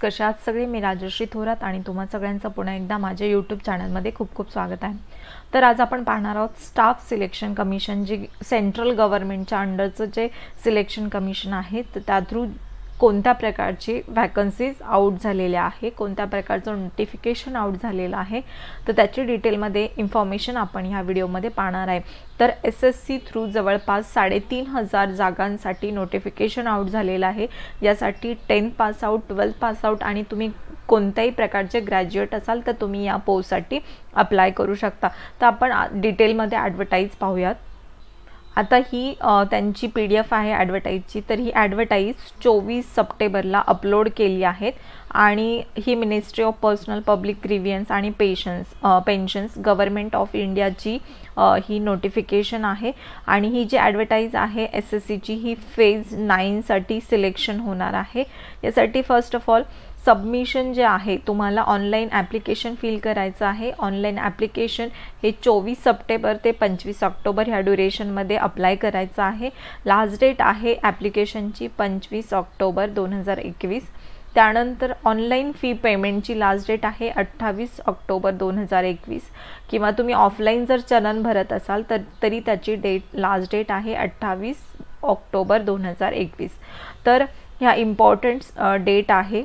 कशा आहात सगळे? मी राजश्री थोरात आणि तुम्हा सगळ्यांचं पुन्हा एकदा माझ्या यूट्यूब चॅनलमध्ये खूप खूप स्वागत आहे. तर आज आपण पाहणार आहोत स्टाफ सिलेक्शन कमिशन, जे सेंट्रल गव्हर्नमेंटच्या अंडरचं जे सिलेक्शन कमिशन आहे, तर त्या थ्रू कोणत्या प्रकारची वॅकन्सीज आउट झालेल्या आहे, कोणत्या प्रकारचं नोटिफिकेशन आउट झालेलं आहे, तर त्याची डिटेलमध्ये इन्फॉर्मेशन आपण ह्या व्हिडिओमध्ये पाहणार आहे. तर SSC थ्रू जवळपास 3,500 जागांसाठी नोटिफिकेशन आउट झालेलं आहे. यासाठी 10th pass out, 12th pass out आणि तुम्ही कोणत्याही प्रकारचे ग्रॅज्युएट असाल तर तुम्ही या पोस्टसाठी अप्लाय करू शकता. तर आपण डिटेलमध्ये ॲडव्हर्टाईज पाहूयात. आता ही त्यांची PDF आहे ॲडव्हर्टाईजची. तर ही ॲडव्हर्टाईज 24 सप्टेंबरला अपलोड केली आहेत आणि ही मिनिस्ट्री ऑफ पर्सनल पब्लिक ग्रीव्हियन्स आणि पेन्शन्स गव्हर्नमेंट ऑफ इंडियाची ही नोटिफिकेशन आहे. आणि ही जी ॲडव्हर्टाईज आहे SSCची, ही फेज 9 साठी सिलेक्शन होणार आहे. यासाठी फर्स्ट ऑफ ऑल सबमिशन जे आहे, तुम्हाला ऑनलाईन ॲप्लिकेशन फिल करायचं आहे. ऑनलाईन ॲप्लिकेशन हे 24 सप्टेंबर ते 25 ऑक्टोबर ह्या ड्युरेशनमध्ये अप्लाय करायचं आहे. लास्ट डेट आहे ॲप्लिकेशनची 25 ऑक्टोबर 2021. त्यानंतर ऑनलाईन फी पेमेंटची लास्ट डेट आहे 28 ऑक्टोबर 2021. किंवा तुम्ही ऑफलाईन जर चलन भरत असाल तरी त्याची लास्ट डेट आहे 28 ऑक्टोबर 2021. तर ह्या इम्पॉर्टंट डेट आहे.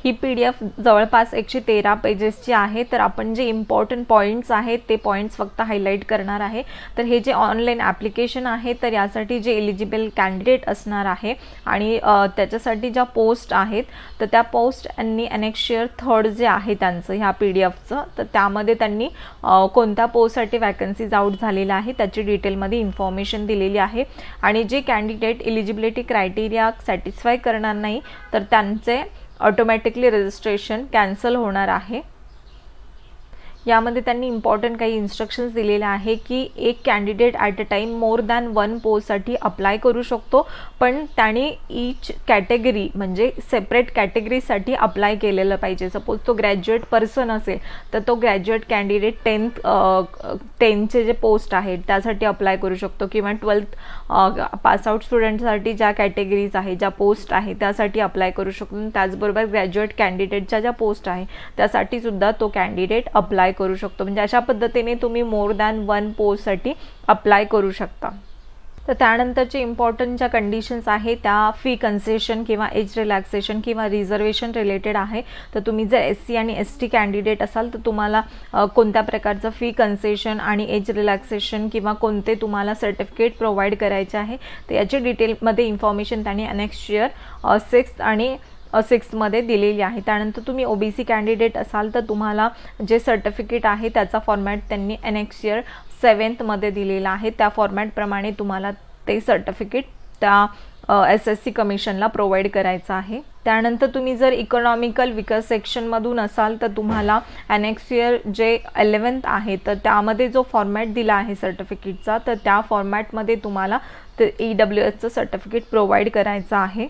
ही PDF जवळपास 113 पेजेसची आहे. तर आपण जे इम्पॉर्टंट पॉईंट्स आहेत ते पॉईंट्स फक्त हायलाईट करणार आहे. तर हे जे ऑनलाईन ॲप्लिकेशन आहे, तर यासाठी जे एलिजिबल कॅन्डिडेट असणार आहे आणि त्याच्यासाठी ज्या पोस्ट आहेत, तर त्या पोस्ट यांनी ॲनेक्शियर 3rd जे आहे त्यांचं ह्या PDFचं, तर त्यामध्ये त्यांनी कोणत्या पोस्टसाठी वॅकन्सीज आउट झालेल्या आहे त्याची डिटेलमध्ये इन्फॉर्मेशन दिलेली आहे. आणि जे कॅन्डिडेट एलिजिबिलिटी क्रायटेरिया सॅटिस्फाय करणार नाही, तर त्यांचे ऑटोमॅटिकली रजिस्ट्रेशन कॅन्सल होणार आहे. यामध्ये त्यांनी इम्पॉर्टंट काही इन्स्ट्रक्शन्स दिलेले आहे की एक candidate at a time more than 1 पोस्टसाठी अप्लाय करू शकतो, पण त्याने ईच कॅटेगरी म्हणजे सेपरेट कॅटेगरीसाठी अप्लाय केलेलं पाहिजे. सपोज तो ग्रॅज्युएट पर्सन असेल तर तो ग्रॅज्युएट कॅन्डिडेट 10th जे पोस्ट आहेत त्यासाठी अप्लाय करू शकतो, किंवा 12th पासआउट स्टुडंटसाठी ज्या कॅटेगरीज आहे, ज्या पोस्ट आहे त्यासाठी अप्लाय करू शकतो. त्याचबरोबर ग्रॅज्युएट कॅन्डिडेटच्या ज्या पोस्ट आहे त्यासाठी सुद्धा तो कॅन्डिडेट अप्लाय करू शकतो. म्हणजे अशा पद्धतीने तुम्ही मोर दॅन 1 पोस्टसाठी अप्लाय करू शकता. तर त्यानंतरचे इम्पॉर्टंट ज्या कंडिशन्स आहे त्या फी कन्सेशन किंवा एज रिलॅक्सेशन किंवा रिझर्वेशन रिलेटेड आहे. तर तुम्ही जर SC आणि ST कॅन्डिडेट असाल तर तुम्हाला कोणत्या प्रकारचं फी कन्सेशन आणि एज रिलॅक्सेशन किंवा कोणते तुम्हाला सर्टिफिकेट प्रोव्हाइड करायचे आहे, तर याची डिटेलमध्ये इन्फॉर्मेशन त्यांनी अनेक्शियर 6 आणि 6 मध्ये दिलेली आहे. त्यानंतर तुम्ही OBC कॅन्डिडेट असाल तर तुम्हाला जे सर्टिफिकेट आहे त्याचा फॉर्मॅट त्यांनी अनेक्शियर 7th मध्ये दिलेला आहे. त्या फॉर्मॅटप्रमाणे तुम्हाला ते सर्टिफिकेट त्या SSC कमिशनला प्रोव्हाइड करायचं आहे. त्यानंतर तुम्ही जर इकॉनॉमिकल विकास सेक्शनमधून असाल तर तुम्हाला अनेक्शियर जे 11th आहे तर त्यामध्ये जो फॉर्मॅट दिला आहे सर्टिफिकेटचा, तर त्या फॉर्मॅटमध्ये तुम्हाला EWSचं सर्टिफिकेट प्रोव्हाइड करायचं आहे.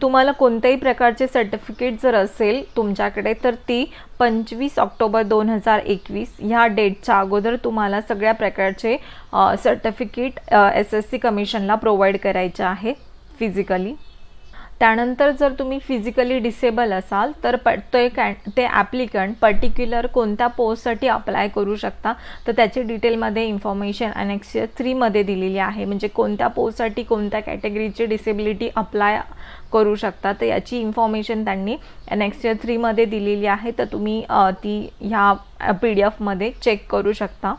तुम्हाला कोणत्याही प्रकारचे सर्टिफिकेट जर असेल तुमच्याकडे तर ती 25 ऑक्टोबर 2021 ह्या डेटच्या अगोदर तुम्हाला सगळ्या प्रकारचे सर्टिफिकेट SSC कमिशनला प्रोव्हाइड करायचे आहे फिजिकली. त्यानंतर जर तुम्ही फिजिकली डिसेबल असाल तर ते ॲप्लिकंट पर्टिक्युलर कोणत्या पोस्टसाठी अप्लाय करू शकता, तर त्याची डिटेलमध्ये इन्फॉर्मेशन अनेक्शियर 3 मध्ये दिलेली आहे. म्हणजे कोणत्या पोस्टसाठी कोणत्या कॅटेगरीची डिसेबिलिटी अप्लाय करू शकता, तर याची इन्फॉर्मेशन त्यांनी अनेक्शियर 3 मध्ये दिलेली आहे. तर तुम्ही ती ह्या PDF मध्ये चेक करू शकता.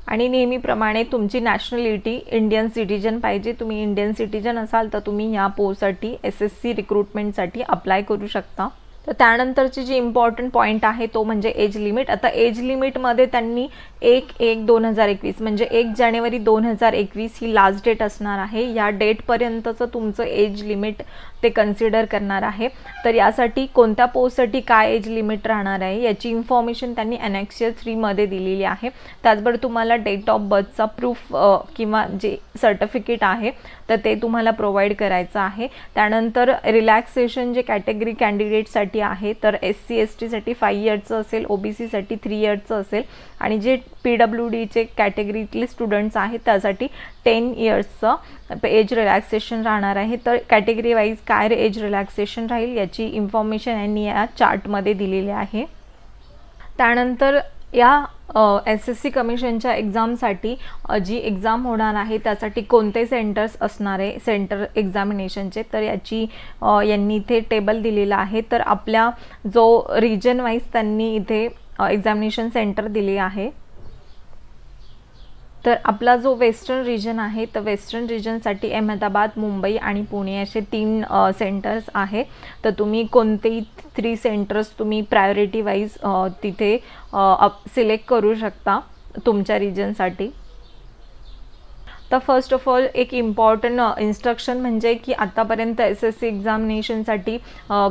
आणि नेहमीप्रमाणे तुमची नॅशनॅलिटी इंडियन सिटिजन पाहिजे. तुम्ही इंडियन सिटिजन असाल तर तुम्ही ह्या पोस्टसाठी SSC रिक्रुटमेंटसाठी अप्लाय करू शकता. तर त्यानंतरची जी इम्पॉर्टंट पॉईंट आहे तो म्हणजे एज लिमिट. आता एज लिमिटमध्ये त्यांनी 1/1/2021 म्हणजे 1 जानेवारी 2021 ही लास्ट डेट असणार आहे. या डेटपर्यंतचं तुमचं एज लिमिट ते कन्सिडर करणार आहे. तर यासाठी कोणत्या पोस्टसाठी काय एज लिमिट राहणार आहे याची इन्फॉर्मेशन त्यांनी अनेक्शियर 3 मध्ये दिलेली आहे. त्याचबरोबर तुम्हाला डेट ऑफ बर्थचा प्रूफ किंवा जे सर्टिफिकेट आहे तर ते तुम्हाला प्रोव्हाइड करायचं आहे. त्यानंतर रिलॅक्सेशन जे कॅटेगरी कॅन्डिडेटसाठी साठी आहे, तर SC ST साठी 5 इयर्सचं असेल, OBC साठी 3 इयर्सचं असेल आणि जे PWD चे कॅटेगरीतले स्टुडंट्स आहेत त्यासाठी 10 इयर्सचं एज रिलॅक्सेशन राहणार आहे। तर कॅटेगरी वाईज काय एज रिलॅक्सेशन राहील याची इन्फॉर्मेशन यांनी या चार्टमध्ये दिलेली आहे। त्यानंतर या SSC कमिशनच्या एक्झामसाठी जी एक्झाम होणार आहे त्यासाठी कोणते सेंटर्स असणार आहे सेंटर एक्झामिनेशनचे, तर याची यांनी इथे टेबल दिलेला आहे। तर आपल्या जो रिजन वाईज त्यांनी इथे एक्झामिनेशन सेंटर दिले आहे। तर आपला जो वेस्टर्न रिजन आहे तर वेस्टर्न रिजनसाठी अहमदाबाद, मुंबई आणि पुणे असे 3 सेंटर्स आहे। तर तुम्ही कोणतेही 3 सेंटर्स तुम्ही प्रायोरिटी वाईज तिथे सिलेक्ट करू शकता तुमच्या रिजनसाठी। तर फर्स्ट ऑफ ऑल एक इम्पॉर्टंट इन्स्ट्रक्शन म्हणजे की आतापर्यंत SSC एक्झामिनेशनसाठी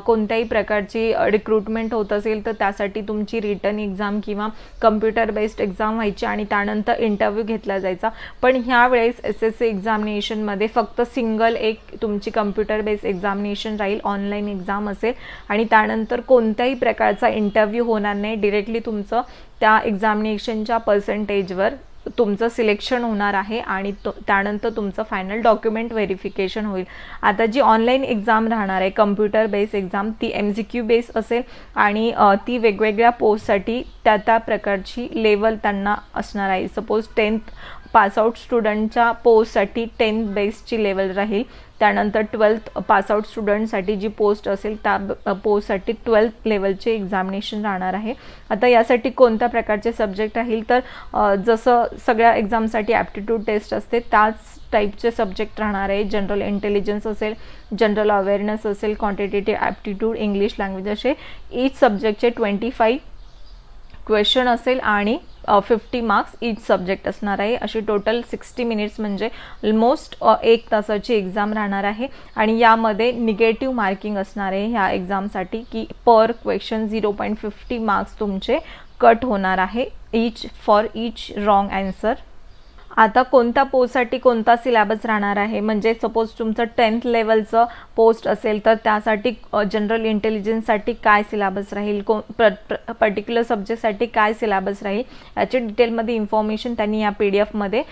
कोणत्याही प्रकारची रिक्रुटमेंट होत असेल तर त्यासाठी तुमची रिटन एक्झाम किंवा कम्प्युटर बेस्ड एक्झाम व्हायची आणि त्यानंतर इंटरव्ह्यू घेतला जायचा। पण ह्यावेळेस SSC एक्झामिनेशनमध्ये फक्त सिंगल एक तुमची कम्प्युटर बेस्ड एक्झामिनेशन राहील, ऑनलाईन एक्झाम असेल आणि त्यानंतर कोणत्याही प्रकारचा इंटरव्ह्यू होणार नाही। डिरेक्टली तुमचं त्या एक्झामिनेशनच्या पर्सेंटेजवर तुमचं सिलेक्शन होणार आहे आणि त्यानंतर तुमचं फायनल डॉक्युमेंट व्हेरिफिकेशन होईल। आता जी ऑनलाईन एक्झाम राहणार आहे कम्प्युटर बेस्ड एक्झाम ती MCQ बेस असेल आणि ती वेगवेगळ्या पोस्टसाठी त्या प्रकारची लेवल त्यांना असणार आहे। सपोज 10th पासआउट स्टुडंटच्या पोस्टसाठी 10th बेसची लेवल राहील, त्यानंतर 12th पासआउट स्टुडंटसाठी जी पोस्ट असेल त्या पोस्टसाठी 12th लेवलचे एक्झामिनेशन राहणार आहे। आता यासाठी कोणत्या प्रकारचे सब्जेक्ट राहील तर जसं सगळ्या एक्झामसाठी ॲप्टिट्यूड टेस्ट असते त्याच टाईपचे सब्जेक्ट राहणार आहे। जनरल इंटेलिजन्स असेल, जनरल अवेअरनेस असेल, क्वांटिटेटिव्ह ॲप्टिट्यूड, इंग्लिश लँग्वेज असे ईच सब्जेक्टचे 25 क्वेश्चन असेल आणि 50 मार्क्स ईच सब्जेक्ट असणार आहे। अशी टोटल 60 मिनिट्स म्हणजे ऑलमोस्ट 1 तासाची एक्झाम राहणार आहे आणि यामध्ये निगेटिव्ह मार्किंग असणार आहे ह्या एक्झामसाठी की पर क्वेश्चन 0.50 मार्क्स तुमचे कट होणार आहे फॉर ईच रॉंग आन्सर। आता कोणत्या पोस्टसाठी कोणता सिलेबस राहणार आहे म्हणजे सपोज तुमचं 10th लेवलचं पोस्ट असेल तर त्यासाठी जनरल इंटेलिजन्ससाठी काय सिलेबस राहील, पर्टिक्युलर सब्जेक्टसाठी काय सिलेबस राहील याची डिटेलमध्ये इन्फॉर्मेशन त्यांनी या PDF मध्ये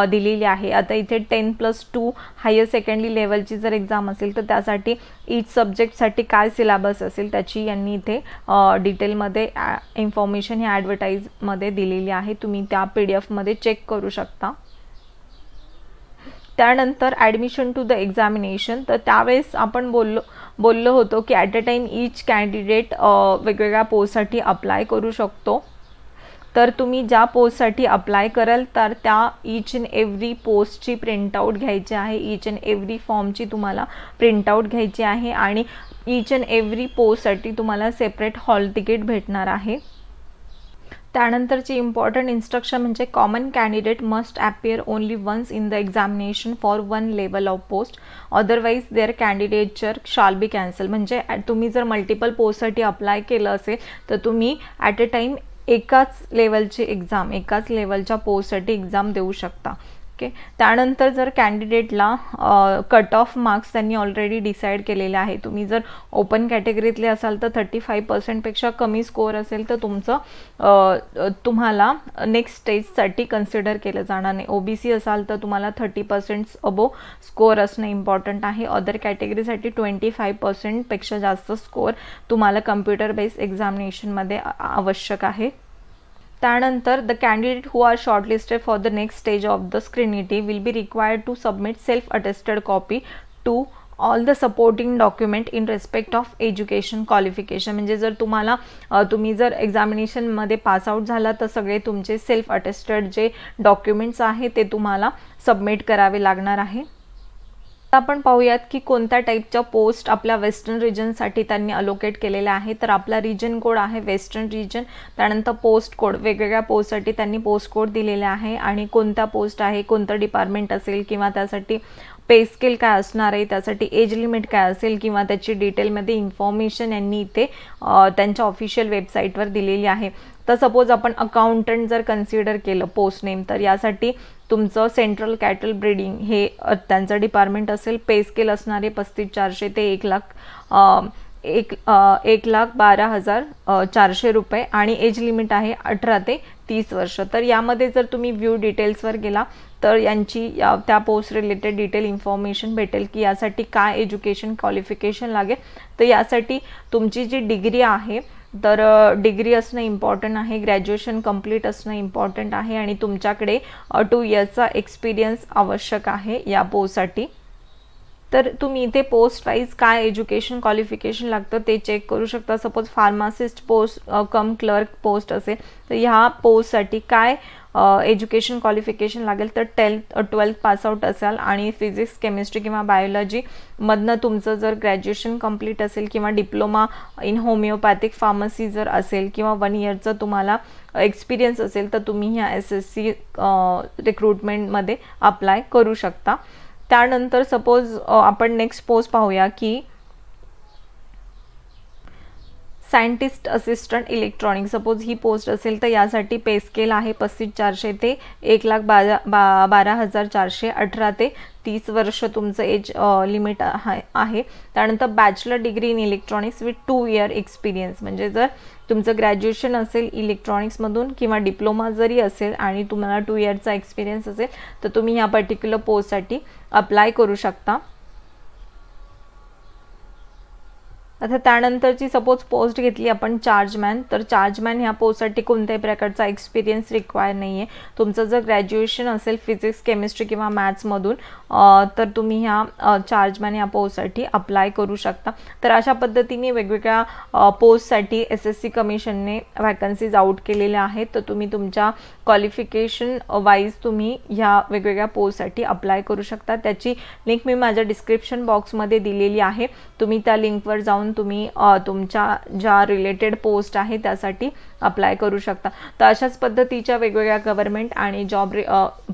दिलेली आहे। आता इथे 10+2 हायर सेकंडरी लेवलची जर एक्झाम असेल तर त्यासाठी ईच सब्जेक्टसाठी काय सिलेबस असेल त्याची यांनी इथे डिटेलमध्ये इन्फॉर्मेशन ही ॲडव्हर्टाईजमध्ये दिलेली आहे, तुम्ही त्या PDF मध्ये चेक करू शकता। त्यानंतर ॲडमिशन टू द एक्झामिनेशन, तर त्यावेळेस आपण बोललो होतो की at a time each candidate वेगवेगळ्या पोस्टसाठी अप्लाय करू शकतो। तर तुम्ही ज्या पोस्टसाठी अप्लाय कराल तर त्या ईच अँड एव्हरी पोस्टची प्रिंटआउट घ्यायची आहे, ईच अँड एव्हरी फॉर्मची तुम्हाला प्रिंटआउट घ्यायची आहे आणि ईच अँड एव्हरी पोस्टसाठी तुम्हाला सेपरेट हॉल तिकीट भेटणार आहे। त्यानंतरची इम्पॉर्टंट इन्स्ट्रक्शन म्हणजे common candidate must appear only once in the examination for 1 level of post, otherwise their candidature shall be cancel. म्हणजे तुम्ही जर मल्टिपल पोस्टसाठी अप्लाय केलं असेल तर तुम्ही ॲट अ टाईम एकाच लेवलची एक्झाम एकाच लेवलच्या पोस्टसाठी एक्झाम देऊ शकता। ओके, त्यानंतर जर कॅन्डिडेटला कट ऑफ मार्क्स त्यांनी ऑलरेडी डिसाईड केलेले आहे। तुम्ही जर ओपन कॅटेगरीतले असाल तर 35% पेक्षा कमी स्कोअर असेल तर तुम्हाला नेक्स्ट स्टेजसाठी कन्सिडर केलं जाणार नाही। OBC असाल तर तुम्हाला 30% अबो स्कोअर असणं इम्पॉर्टंट आहे। अदर कॅटेगरीसाठी 25% पेक्षा जास्त स्कोअर तुम्हाला कम्प्युटर बेस्ड एक्झामिनेशनमध्ये आवश्यक आहे। त्यानंतर the candidate who are shortlisted for the next stage of the scrutiny will be required to submit self attested copy to all the supporting document in respect of education qualification. म्हणजे जर तुम्ही जर एक्झामिनेशनमध्ये pass out झाला तर सगळे तुमचे self attested जे documents आहे ते तुम्हाला सबमिट करावे लागणार आहे। आपण पाहूयात की कोणत्या टाईपच्या पोस्ट आपल्या वेस्टर्न रिजनसाठी त्यांनी अलोकेट केलेल्या आहे। तर आपला रिजन कोड आहे वेस्टर्न रिजन, त्यानंतर पोस्ट कोड वेगवेगळ्या पोस्टसाठी त्यांनी पोस्ट कोड दिलेले आहे आणि कोणता पोस्ट आहे, कोणतं डिपार्टमेंट असेल किंवा त्यासाठी पे स्केल काय असणार आहे, त्यासाठी एज लिमिट काय असेल किंवा त्याची डिटेलमध्ये इन्फॉर्मेशन यांनी इथे त्यांच्या ऑफिशियल वेबसाईटवर दिलेली आहे। तर सपोज आपण अकाउंटंट जर कन्सिडर केलं पोस्ट नेम तर यासाठी तुमचं सेंट्रल कॅटल ब्रीडिंग हे त्यांचं डिपार्टमेंट असेल। पे स्केल असणारे 35,400 ते 1,00,000 1,12,400 रुपये आणि एज लिमिट आहे 18 ते 30 वर्ष। तर यामध्ये जर तुम्ही व्ह्यू डिटेल्सवर गेला तर यांची त्या पोस्ट रिलेटेड डिटेल इन्फॉर्मेशन भेटेल की यासाठी काय एज्युकेशन क्वालिफिकेशन लागेल। तर यासाठी तुमची जी डिग्री आहे तर डिग्री असणं इम्पॉर्टंट आहे, ग्रॅज्युएशन कंप्लीट असणं इम्पॉर्टंट आहे आणि तुमच्याकडे 2 इयर्सचा एक्सपिरियन्स आवश्यक आहे या पोस्टसाठी। तर तुम्ही इथे पोस्ट वाईज काय एज्युकेशन क्वालिफिकेशन लागतं ते चेक करू शकता। सपोज फार्मासिस्ट पोस्ट कम क्लर्क पोस्ट असेल तर ह्या पोस्टसाठी काय एज्युकेशन क्वालिफिकेशन लागेल तर 12th पासआउट असाल आणि फिजिक्स केमिस्ट्री किंवा बायोलॉजी मधनं तुमचं जर ग्रॅज्युएशन कंप्लीट असेल किंवा डिप्लोमा इन होमिओपॅथिक फार्मसी जर असेल किंवा 1 इयरचं तुम्हाला एक्सपिरियन्स असेल तर तुम्ही ह्या SSC रिक्रुटमेंटमध्ये अप्लाय करू शकता। त्यानंतर सपोज आपण नेक्स्ट पोस्ट पाहूया की सायंटिस्ट असिस्टंट इलेक्ट्रॉनिक। सपोज ही पोस्ट असेल तर यासाठी पे स्केल आहे 35,400 ते 1,12,400, 18 ते 30 वर्ष तुमचं एज लिमिट आहे। त्यानंतर bachelor degree in electronics with 2 year experience, म्हणजे जर तुमचं ग्रॅज्युएशन असेल इलेक्ट्रॉनिक्समधून किंवा डिप्लोमा जरी असेल आणि तुम्हाला 2 इयरचा एक्सपिरियन्स असेल तर तुम्ही ह्या पर्टिक्युलर पोस्टसाठी अप्लाय करू शकता। आता त्यानंतरची सपोज पोस्ट घेतली आपण चार्जमॅन। तर चार्जमॅन ह्या पोस्टसाठी कोणत्याही प्रकारचा एक्सपिरियन्स रिक्वायर नाही आहे। तुमचं जर ग्रॅज्युएशन असेल फिजिक्स केमिस्ट्री किंवा मॅथ्समधून तर तुम्ही ह्या चार्जमॅन ह्या पोस्टसाठी अप्लाय करू शकता। तर अशा पद्धतीने वेगवेगळ्या पोस्टसाठी SSC कमिशनने वॅकन्सीज आउट केलेल्या आहेत। तर तुम्ही तुमच्या क्वालिफिकेशन वाईज तुम्ही ह्या वेगवेगळ्या पोस्टसाठी अप्लाय करू शकता। त्याची लिंक मी माझ्या डिस्क्रिप्शन बॉक्समध्ये दिलेली आहे, तुम्ही त्या लिंकवर जाऊन तुम्ही तुमच्या ज्या रिलेटेड पोस्ट आहे त्यासाठी अप्लाय करू शकता। तर अशाच पद्धतीच्या वेगवेगळ्या गव्हर्नमेंट आणि जॉब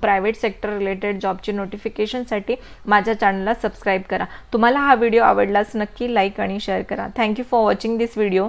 प्रायव्हेट सेक्टर रिलेटेड जॉबची नोटिफिकेशनसाठी माझ्या चॅनलला सबस्क्राईब करा। तुम्हाला हा व्हिडिओ आवडलास नक्की लाईक आणि शेअर करा। Thank you for watching this video.